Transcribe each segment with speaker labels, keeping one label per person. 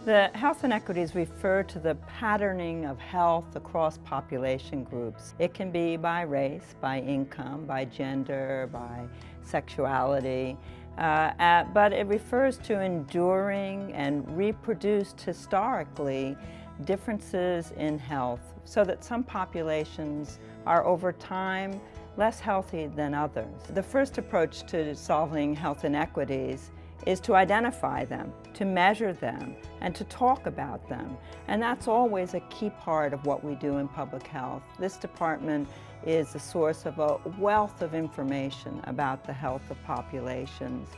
Speaker 1: The health inequities refer to the patterning of health across population groups. It can be by race, by income, by gender, by sexuality, but it refers to enduring and reproduced historically differences in health, so that some populations are over time less healthy than others. The first approach to solving health inequities is to identify them, to measure them, and to talk about them. And that's always a key part of what we do in public health. This department is a source of a wealth of information about the health of populations.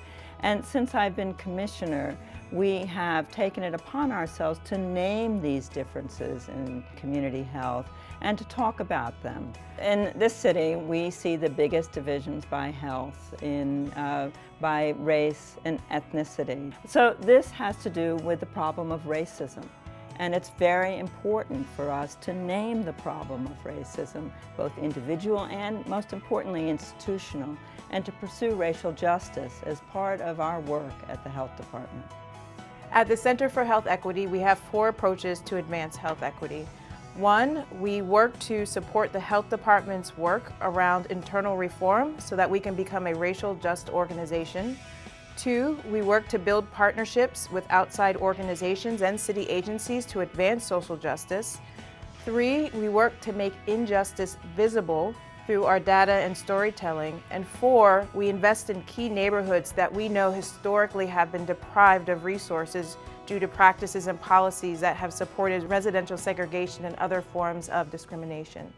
Speaker 1: And since I've been commissioner, we have taken it upon ourselves to name these differences in community health and to talk about them. In this city, we see the biggest divisions by health, by race and ethnicity. So this has to do with the problem of racism. And it's very important for us to name the problem of racism, both individual and, most importantly, institutional, and to pursue racial justice as part of our work at the Health Department.
Speaker 2: At the Center for Health Equity, we have 4 approaches to advance health equity. 1, we work to support the Health Department's work around internal reform so that we can become a racial just organization. 2, we work to build partnerships with outside organizations and city agencies to advance social justice. 3, we work to make injustice visible through our data and storytelling. And 4, we invest in key neighborhoods that we know historically have been deprived of resources due to practices and policies that have supported residential segregation and other forms of discrimination.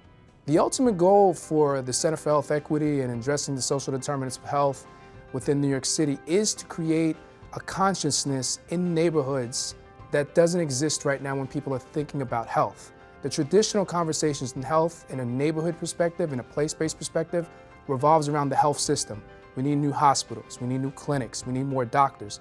Speaker 3: The ultimate goal for the Center for Health Equity and addressing the social determinants of health within New York City is to create a consciousness in neighborhoods that doesn't exist right now when people are thinking about health. The traditional conversations in health in a neighborhood perspective, in a place-based perspective, revolves around the health system. We need new hospitals, we need new clinics, we need more doctors.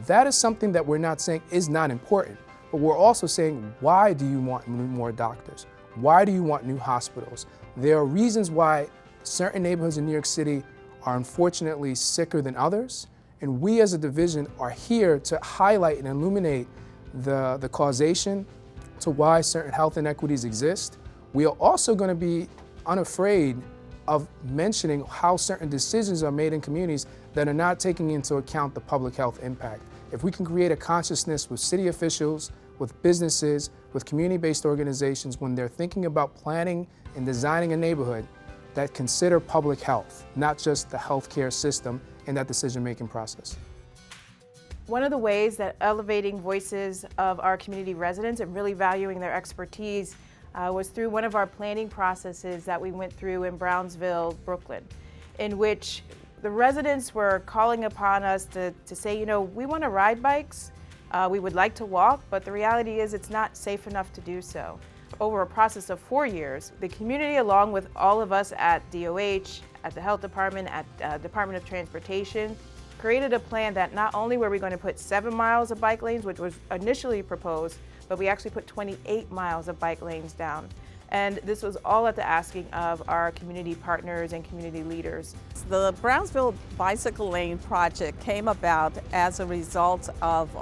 Speaker 3: That is something that we're not saying is not important, but we're also saying, why do you want more doctors? Why do you want new hospitals? There are reasons why certain neighborhoods in New York City are unfortunately sicker than others, and we as a division are here to highlight and illuminate the causation to why certain health inequities exist. We are also going to be unafraid of mentioning how certain decisions are made in communities that are not taking into account the public health impact. If we can create a consciousness with city officials, with businesses, with community-based organizations when they're thinking about planning and designing a neighborhood, that consider public health, not just the healthcare system in that decision-making process.
Speaker 2: One of the ways that elevating voices of our community residents and really valuing their expertise was through one of our planning processes that we went through in Brownsville, Brooklyn, in which the residents were calling upon us to say, you know, we want to ride bikes, we would like to walk, but the reality is it's not safe enough to do so. Over a process of 4 years, the community, along with all of us at DOH, at the Health Department, at Department of Transportation, created a plan that not only were we going to put 7 miles of bike lanes, which was initially proposed, but we actually put 28 miles of bike lanes down. And this was all at the asking of our community partners and community leaders.
Speaker 4: The Brownsville Bicycle Lane project came about as a result of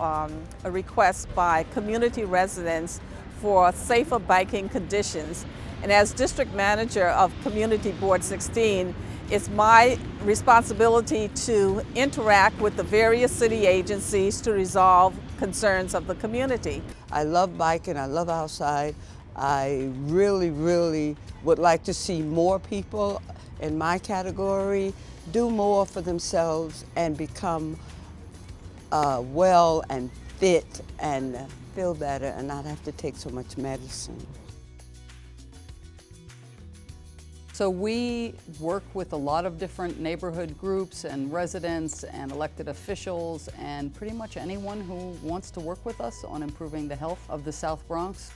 Speaker 4: a request by community residents for safer biking conditions. And as district manager of Community Board 16, it's my responsibility to interact with the various city agencies to resolve concerns of the community.
Speaker 5: I love biking, I love outside. I really would like to see more people in my category do more for themselves and become well and fit and feel better and not have to take so much medicine.
Speaker 6: So we work with a lot of different neighborhood groups and residents and elected officials and pretty much anyone who wants to work with us on improving the health of the South Bronx.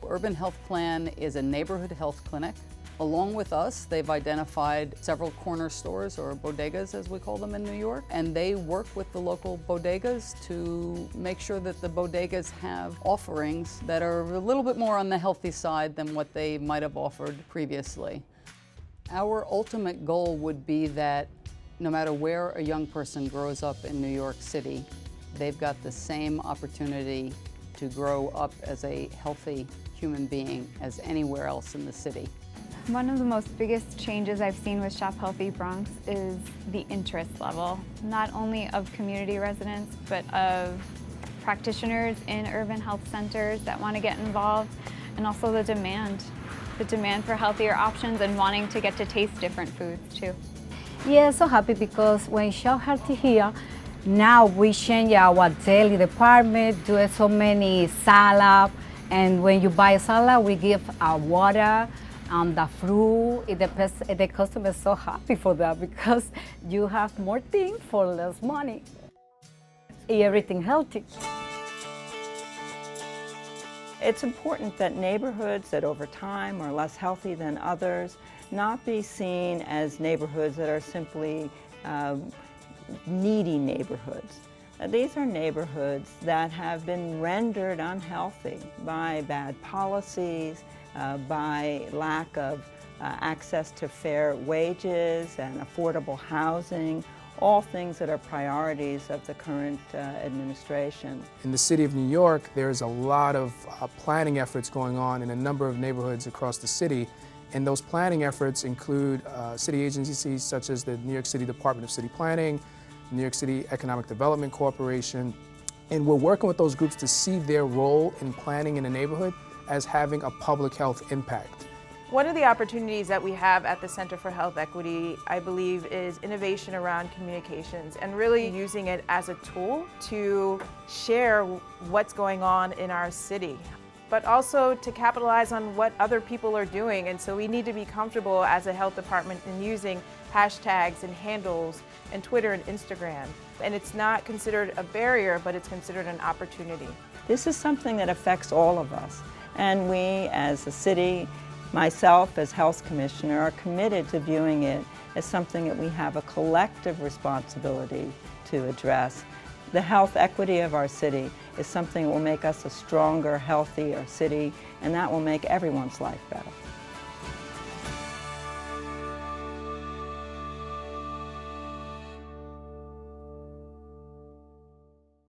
Speaker 6: Urban Health Plan is a neighborhood health clinic. Along with us, they've identified several corner stores, or bodegas as we call them in New York, and they work with the local bodegas to make sure that the bodegas have offerings that are a little bit more on the healthy side than what they might have offered previously. Our ultimate goal would be that no matter where a young person grows up in New York City, they've got the same opportunity to grow up as a healthy human being as anywhere else in the city.
Speaker 7: One of the most biggest changes I've seen with Shop Healthy Bronx is the interest level, not only of community residents, but of practitioners in urban health centers that want to get involved, and also the demand for healthier options and wanting to get to taste different foods too.
Speaker 8: Yeah, so happy because when Shop Healthy here, now we change our daily department, do so many salad, and when you buy a salad, we give our water, the fruit. The customer is so happy for that because you have more things for less money. Everything healthy.
Speaker 1: It's important that neighborhoods that over time are less healthy than others not be seen as neighborhoods that are simply needy neighborhoods. These are neighborhoods that have been rendered unhealthy by bad policies, by lack of access to fair wages and affordable housing, all things that are priorities of the current administration.
Speaker 3: In the city of New York, there's a lot of planning efforts going on in a number of neighborhoods across the city, and those planning efforts include city agencies such as the New York City Department of City Planning, New York City Economic Development Corporation, and we're working with those groups to see their role in planning in a neighborhood as having a public health impact.
Speaker 2: One of the opportunities that we have at the Center for Health Equity, I believe, is innovation around communications and really using it as a tool to share what's going on in our city, but also to capitalize on what other people are doing. And so we need to be comfortable as a health department in using hashtags and handles and Twitter and Instagram. And it's not considered a barrier, but it's considered an opportunity.
Speaker 1: This is something that affects all of us. And we as a city, myself as Health Commissioner, are committed to viewing it as something that we have a collective responsibility to address. The health equity of our city is something that will make us a stronger, healthier city, and that will make everyone's life better.